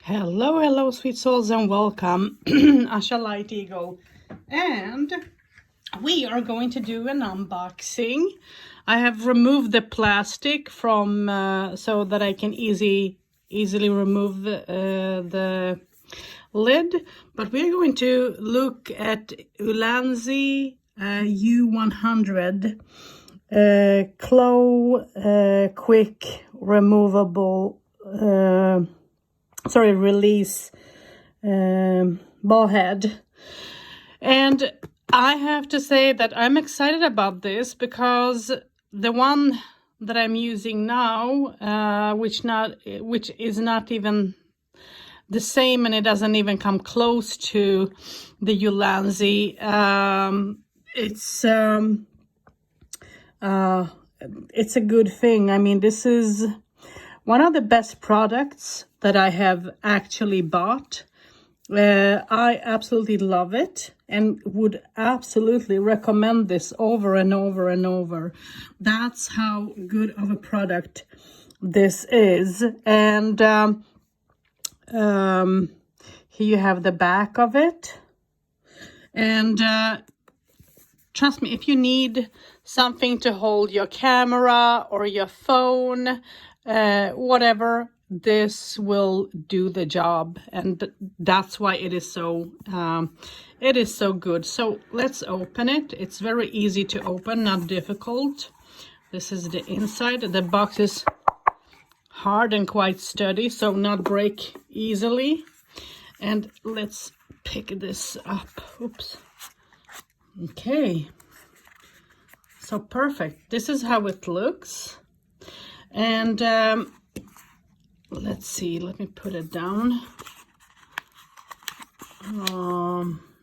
Hello, hello, sweet souls, and welcome. Asha Light Eagle, and we are going to do an unboxing. I have removed the plastic from so that I can easily remove the lid, but we're going to look at Ulanzi U100 quick removable release ball head. And I have to say that I'm excited about this because the one that I'm using now, which is not even the same, and it doesn't even come close to the Ulanzi. It's a good thing. I mean, this is one of the best products that I have actually bought. I absolutely love it and would absolutely recommend this over and over and over. That's how good of a product this is. And here you have the back of it. And trust me, if you need something to hold your camera or your phone, whatever, this will do the job, and that's why it is so good. So let's open it. It's very easy to open, not difficult. This is the inside. The box is hard and quite sturdy, so not break easily. And let's pick this up. Oops. Okay, so perfect. This is how it looks. And let's see, let me put it down.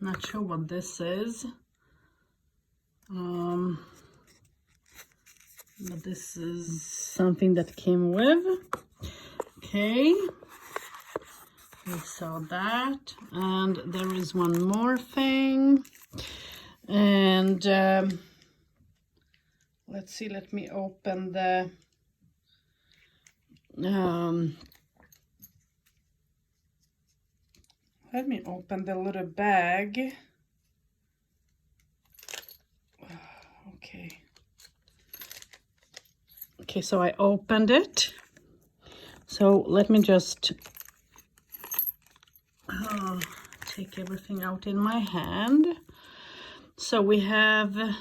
Not sure what this is. But this is something that came with. Okay, we saw that. And there is one more thing. And let's see, let me open the little bag. Okay, so I opened it. So let me just take everything out in my hand. So we have a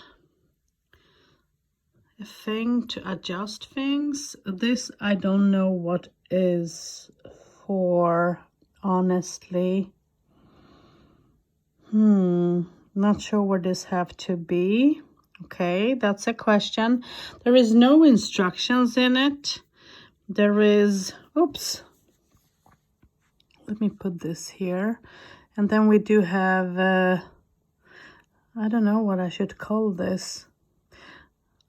thing to adjust things. This I don't know what is for, honestly. Not sure what this have to be. Okay, that's a question. There is no instructions in it. There is, oops, let me put this here. And then we do have I don't know what I should call this.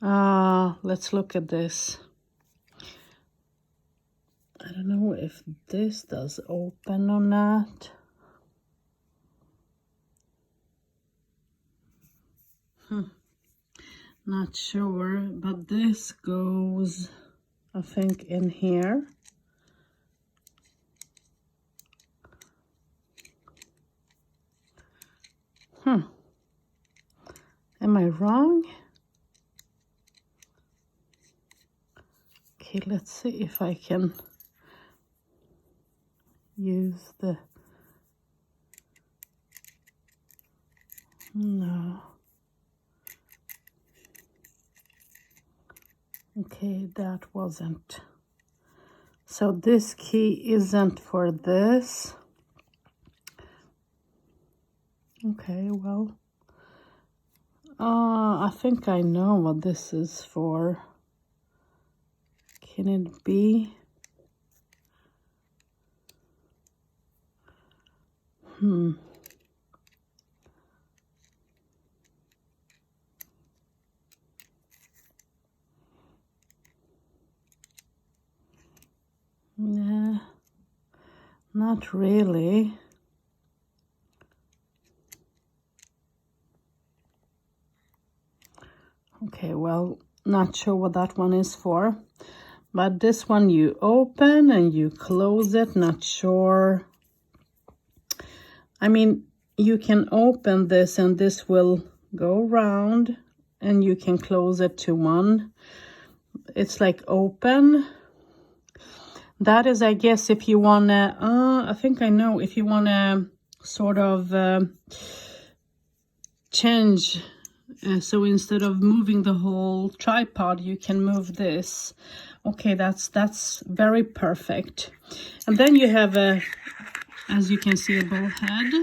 Let's look at this. I don't know if this does open or not. Not sure, but this goes, I think, in here. Am I wrong? Okay, let's see if I can use the... No. Okay, that wasn't. So this key isn't for this. Okay, well, I think I know what this is for. Can it be? Yeah, not really. Okay, well, not sure what that one is for, But this one you open and you close it, not sure. I mean, you can open this and this will go around and you can close it to one. It's like open. That is, I guess, if you want to, I think I know, if you want to sort of change. So instead of moving the whole tripod, you can move this. Okay, that's very perfect. And then you have a, as you can see, a ball head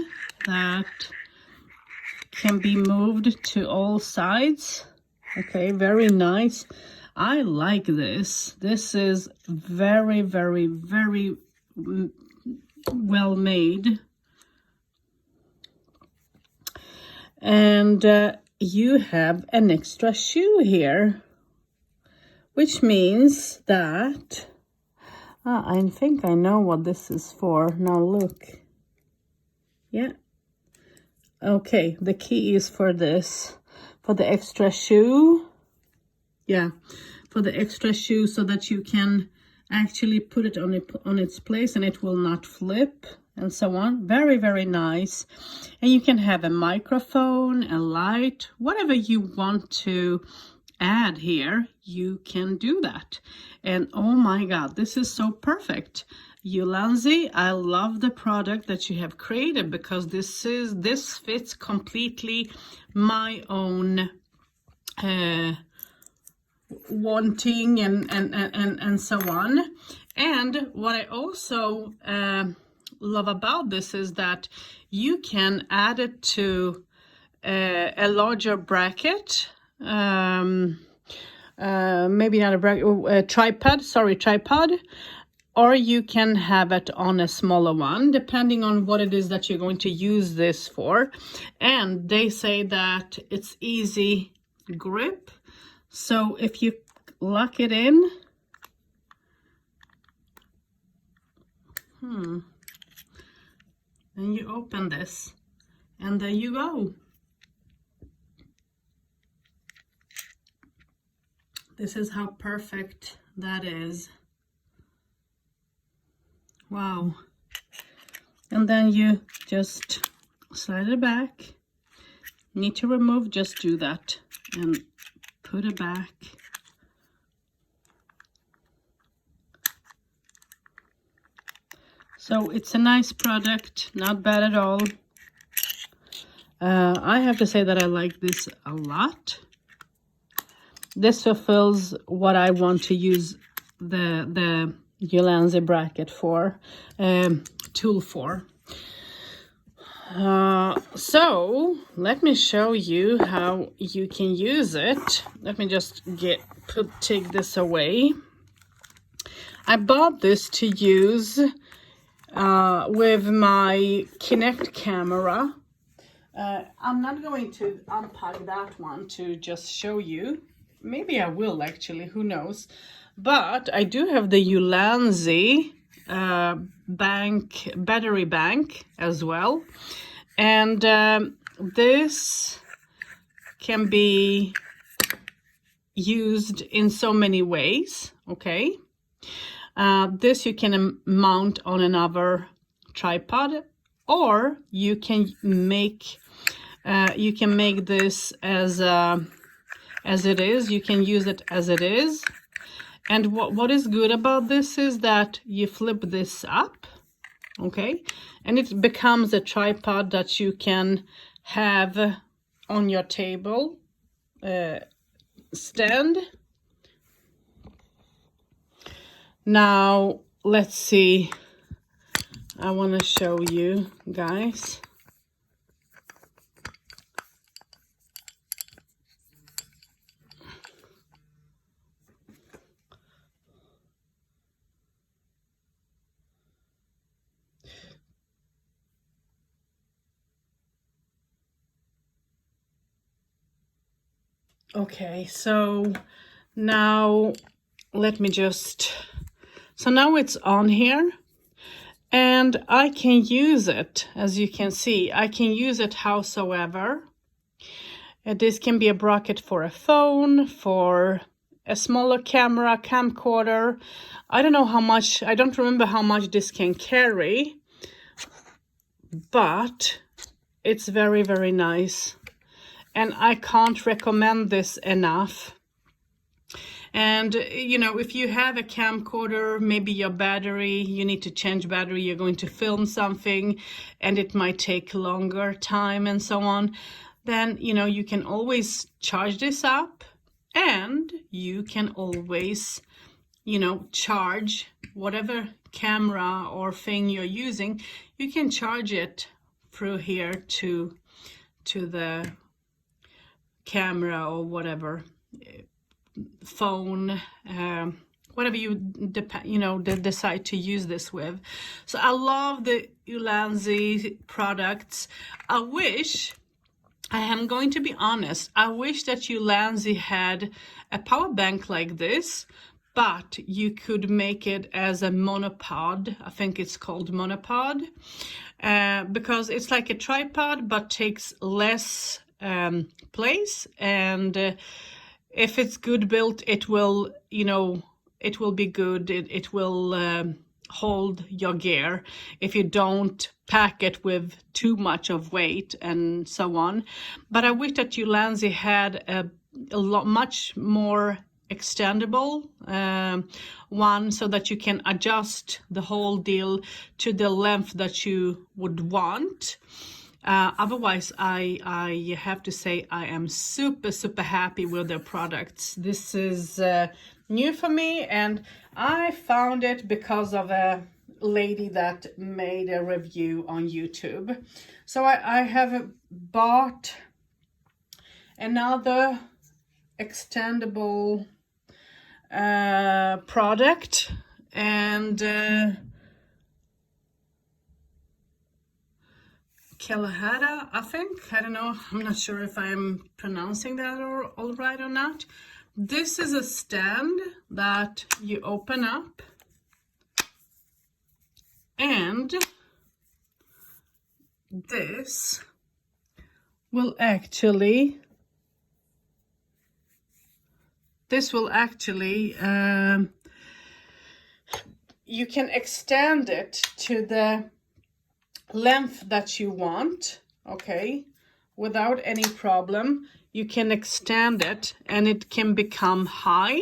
that can be moved to all sides. Okay, very nice. I like this. This is very, very, very well made. And you have an extra shoe here, which means that I think I know what this is for. Now look. Yeah. Okay, the key is for this, for the extra shoe. Yeah, for the extra shoe, so that you can actually put it on its place and it will not flip and so on. Very, very nice. And you can have a microphone, a light, whatever you want to add here, you can do that. And oh my God, this is so perfect. Ulanzi, I love the product that you have created, because this fits completely my own wanting and so on. And what I also love about this is that you can add it to a larger bracket, maybe not a bracket, a tripod, or you can have it on a smaller one, depending on what it is that you're going to use this for. And they say that it's easy grip. So if you lock it in, and you open this, and there you go. This is how perfect that is. Wow. And then you just slide it back. Need to remove, just do that and put it back. So it's a nice product, not bad at all. I have to say that I like this a lot. This fulfills what I want to use the Ulanzi bracket for, tool for. So let me show you how you can use it. Let me just take this away. I bought this to use with my Kinect camera. I'm not going to unpack that one to just show you. Maybe I will actually, who knows. But I do have the Ulanzi battery bank as well. And this can be used in so many ways, okay? This you can mount on another tripod, or you can make this as it is. You can use it as it is. And what is good about this is that you flip this up, okay? And it becomes a tripod that you can have on your table stand. Now, let's see. I want to show you guys. Okay, so now let me just, so now it's on here and I can use it, as you can see, I can use it howsoever. This can be a bracket for a phone, for a smaller camera, camcorder. I don't know how much, I don't remember how much this can carry, but it's very, very nice. And I can't recommend this enough. And, you know, if you have a camcorder, maybe your battery, you need to change battery, you're going to film something, and it might take longer time and so on, then, you know, you can always charge this up, and you can always, you know, charge whatever camera or thing you're using, you can charge it through here to the camera or whatever, phone, whatever you decide to use this with. So I love the Ulanzi products. I am going to be honest, I wish that Ulanzi had a power bank like this, but you could make it as a monopod. I think it's called monopod, because it's like a tripod but takes less place, and if it's good built, it will, you know, it will be good. It will hold your gear if you don't pack it with too much of weight and so on. But I wish that Ulanzi had a much more extendable one, so that you can adjust the whole deal to the length that you would want. Otherwise, I have to say I am super, super happy with their products. This is new for me, and I found it because of a lady that made a review on YouTube. So I have bought another extendable product, and Koolehaoda, I think. I don't know. I'm not sure if I'm pronouncing that all right or not. This is a stand that you open up, and this will actually you can extend it to the length that you want, okay, without any problem. You can extend it and it can become high,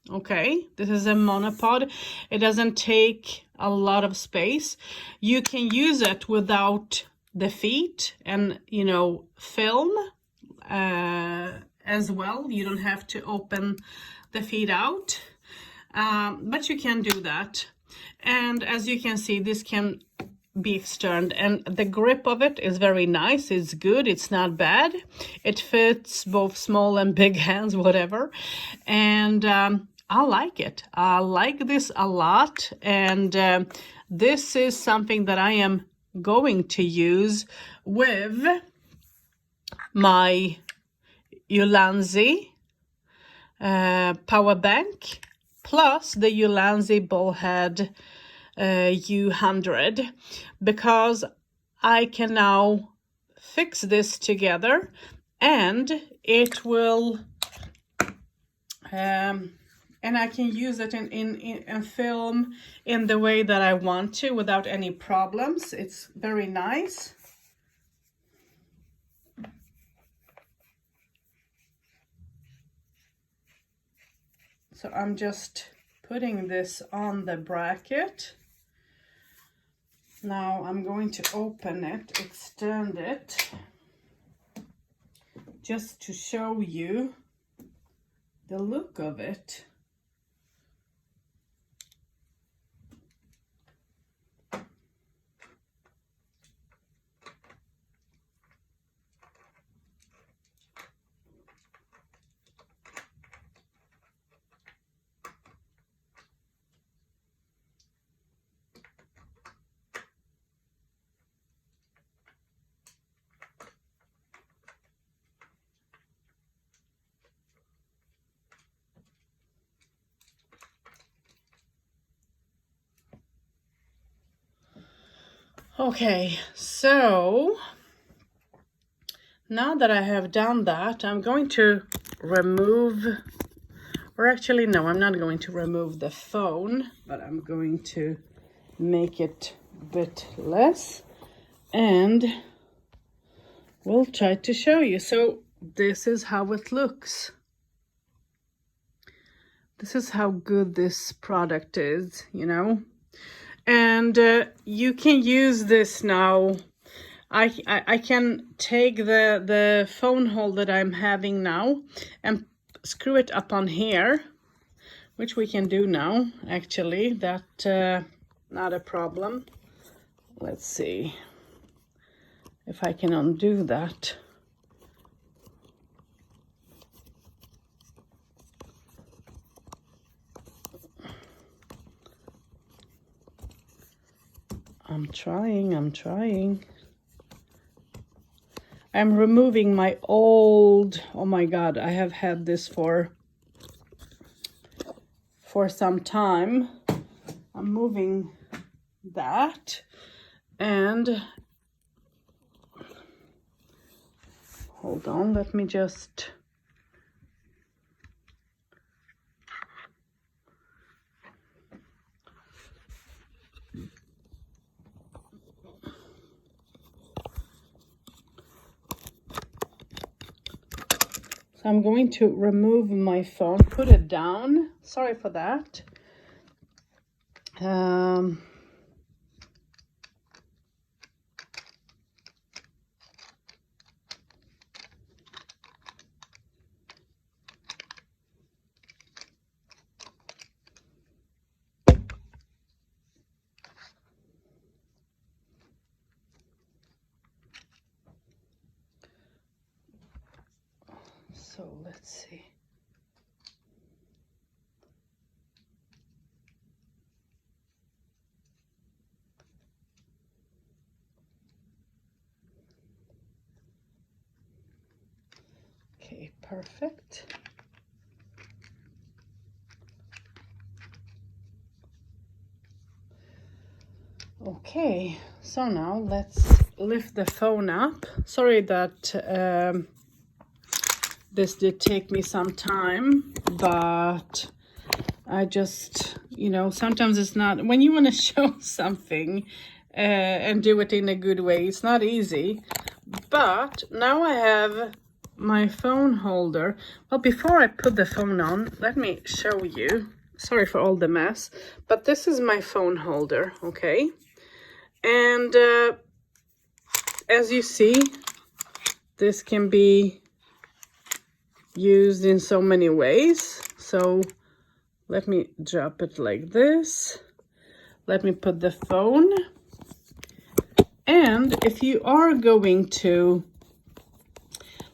okay. This is a monopod. It doesn't take a lot of space. You can use it without the feet and, you know, film as well. You don't have to open the feet out, but you can do that. And as you can see, this can be extended, and the grip of it is very nice. It's good, it's not bad. It fits both small and big hands, whatever. And I like it. I like this a lot, and this is something that I am going to use with my Ulanzi power bank, plus the Ulanzi ballhead U100, because I can now fix this together, and it will and I can use it in film in the way that I want to without any problems. It's very nice. So I'm just putting this on the bracket. Now I'm going to open it, extend it, just to show you the look of it. Okay, so now that I have done that, I'm going to remove Or actually, no, I'm not going to remove the phone, but I'm going to make it a bit less. And we'll try to show you. So this is how it looks. This is how good this product is, you know. And you can use this now. I can take the phone holder that I'm having now and screw it up on here, which we can do now, actually. That not a problem. Let's see if I can undo that. I'm trying. I'm removing my old, oh my God, I have had this for some time. I'm moving that, and hold on, let me just, I'm going to remove my phone, put it down. Sorry for that. So let's see. Okay, perfect. Okay, so now let's lift the phone up. Sorry that this did take me some time, but I just, you know, sometimes it's not, when you want to show something and do it in a good way, it's not easy. But now I have my phone holder. Well, before I put the phone on, let me show you. Sorry for all the mess, but this is my phone holder, okay? And as you see, this can be used in so many ways. So let me drop it like this. Let me put the phone. And if you are going to,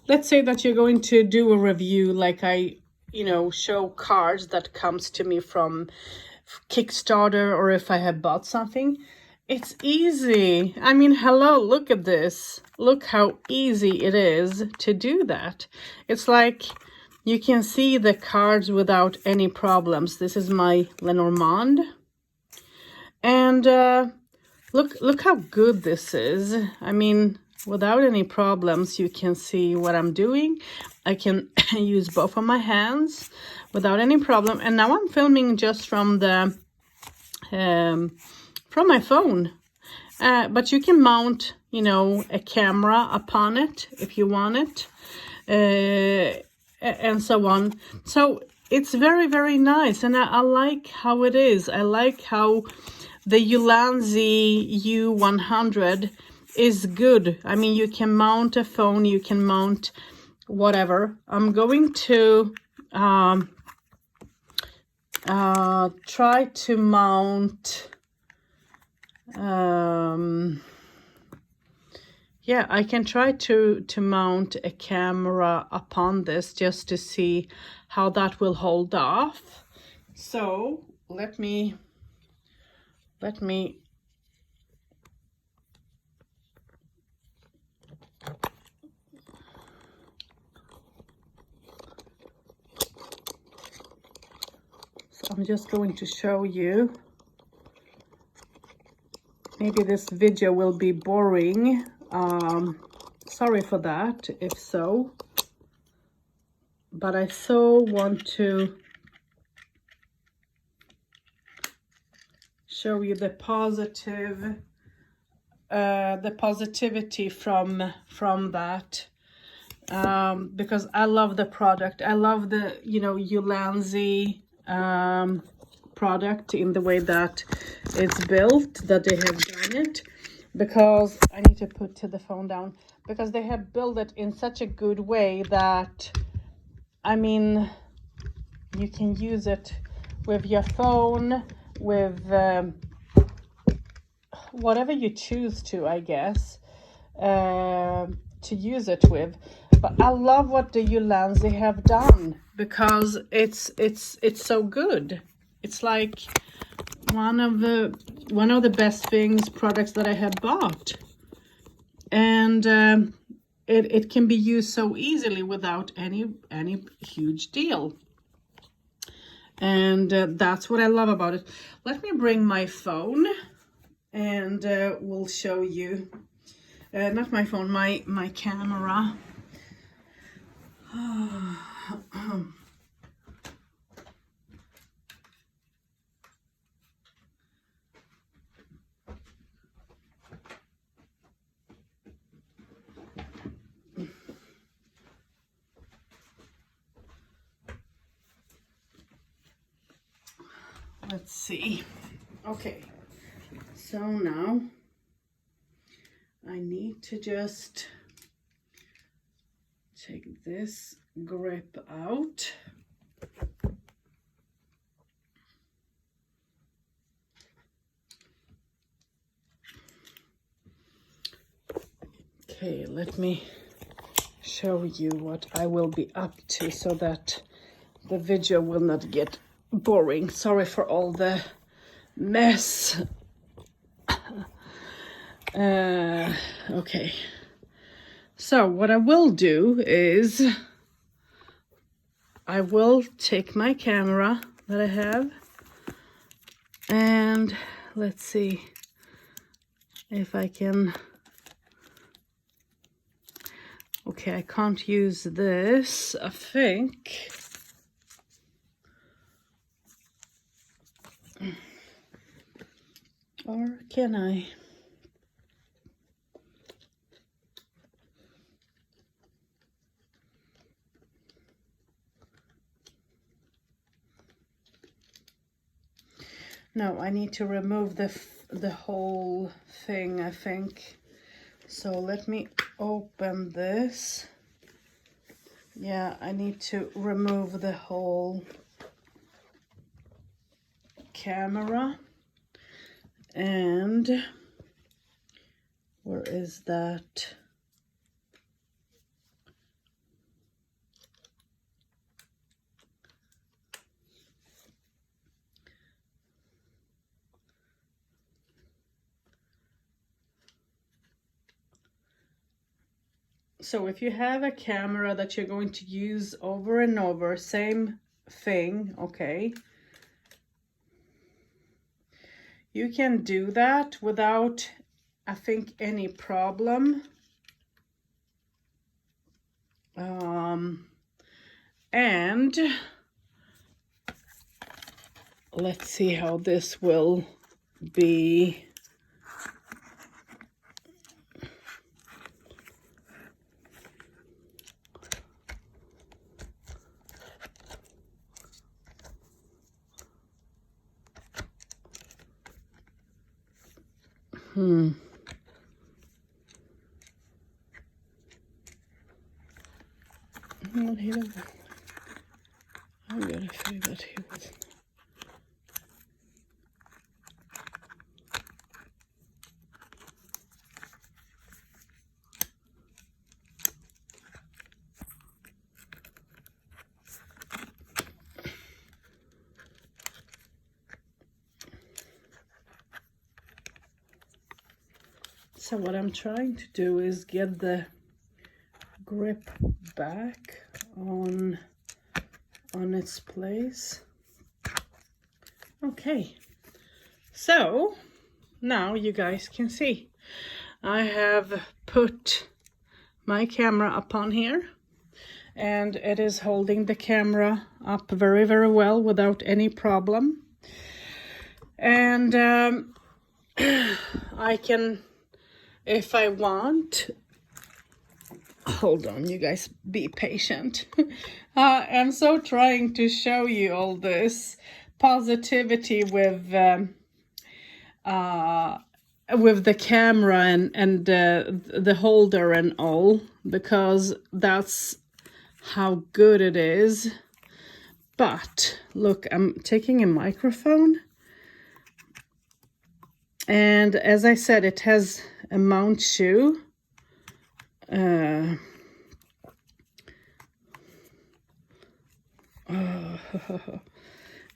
let's say that you're going to do a review, like I, you know, show cards that comes to me from Kickstarter, or if I have bought something, it's easy. I mean, hello, look at this. Look how easy it is to do that. It's like you can see the cards without any problems. This is my Lenormand. And look how good this is. I mean, without any problems, you can see what I'm doing. I can use both of my hands without any problem. And now I'm filming just from the from my phone. But you can mount, you know, a camera upon it if you want it, and so on. So it's very, very nice, and I like how it is. I like how the Ulanzi U100 is good. I mean, you can mount a phone, you can mount whatever. I'm going to try to mount, yeah, I can try to mount a camera upon this just to see how that will hold off. So let me I'm just going to show you. Maybe this video will be boring. Sorry for that, if so. But I so want to show you the positivity from that, because I love the product. I love the, you know, Ulanzi product in the way that it's built, that they have done it, because I need to put the phone down, because they have built it in such a good way that, I mean, you can use it with your phone, with whatever you choose to, I guess, to use it with. But I love what the Ulanzi have done, because it's so good. It's like one of the best products that I have bought, and it can be used so easily without any huge deal. And that's what I love about it. Let me bring my phone, and we'll show you, not my phone, my camera. Let's see. Okay, so now I need to just take this grip out. Okay, let me show you what I will be up to so that the video will not get boring. Sorry for all the mess. Okay, so what I will do is I will take my camera that I have, and let's see if I can. Okay, I can't use this, I think. Or can I? No, I need to remove the whole thing, I think. So let me open this. Yeah, I need to remove the whole camera. And where is that? So if you have a camera that you're going to use over and over, same thing, okay, you can do that without, I think, any problem. And let's see how this will be. Well, he doesn't. I'm gonna say that he was. So what I'm trying to do is get the grip back on its place. Okay, so now you guys can see I have put my camera up on here, and it is holding the camera up very, very well without any problem. And I can, if I want, hold on, you guys, be patient. I'm so trying to show you all this positivity with the camera and the holder and all, because that's how good it is. But look, I'm taking a microphone, and as I said, it has a mount shoe.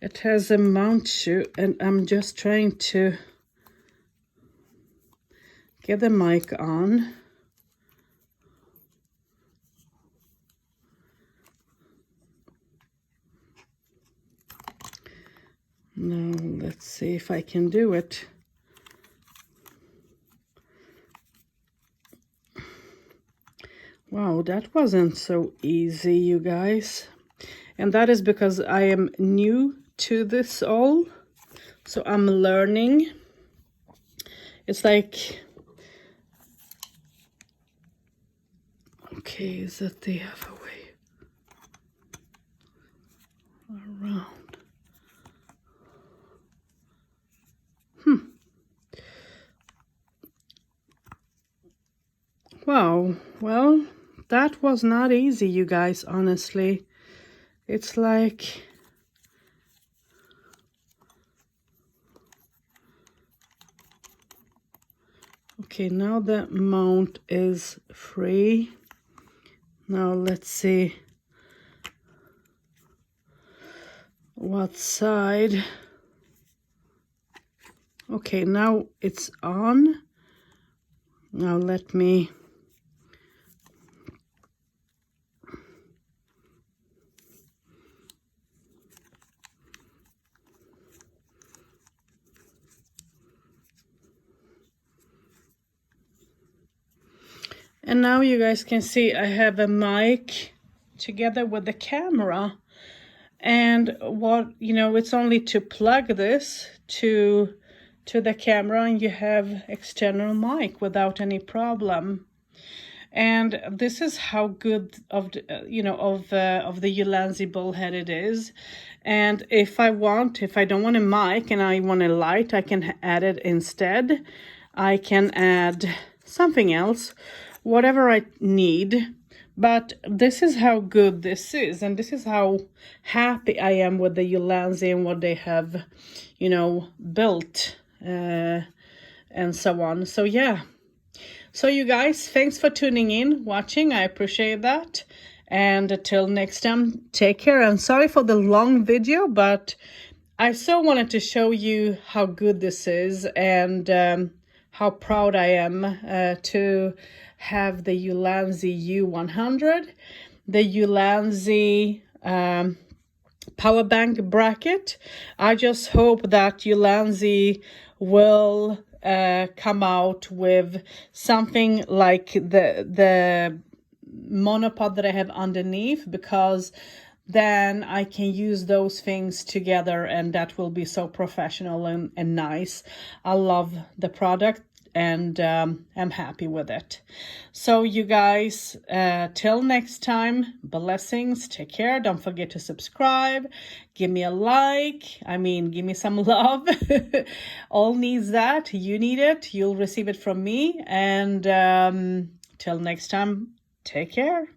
It has a mount shoe, and I'm just trying to get the mic on. Now let's see if I can do it. Wow, that wasn't so easy, you guys. And that is because I am new to this all. So I'm learning. It's like, okay, is that the other way around? Wow, well, that was not easy, you guys, honestly. It's like, okay, now the mount is free. Now let's see what side. Okay, now it's on. Now let me and now you guys can see I have a mic together with the camera. And what, you know, it's only to plug this to the camera, and you have external mic without any problem. And this is how good of the, you know, of the Ulanzi bullhead it is. And if I don't want a mic and I want a light, I can add it instead. I can add something else, whatever I need. But this is how good this is, and this is how happy I am with the Ulanzi and what they have, you know, built and so on. So yeah. So you guys, thanks for tuning in, watching. I appreciate that. And until next time, take care. And sorry for the long video, but I so wanted to show you how good this is and how proud I am to have the Ulanzi U100, the Ulanzi power bank bracket. I just hope that Ulanzi will come out with something like the monopod that I have underneath, because then I can use those things together and that will be so professional and nice. I love the product and I'm happy with it. So you guys, till next time, blessings, take care. Don't forget to subscribe, give me a like, give me some love. All needs that. You need it, you'll receive it from me. And till next time, take care.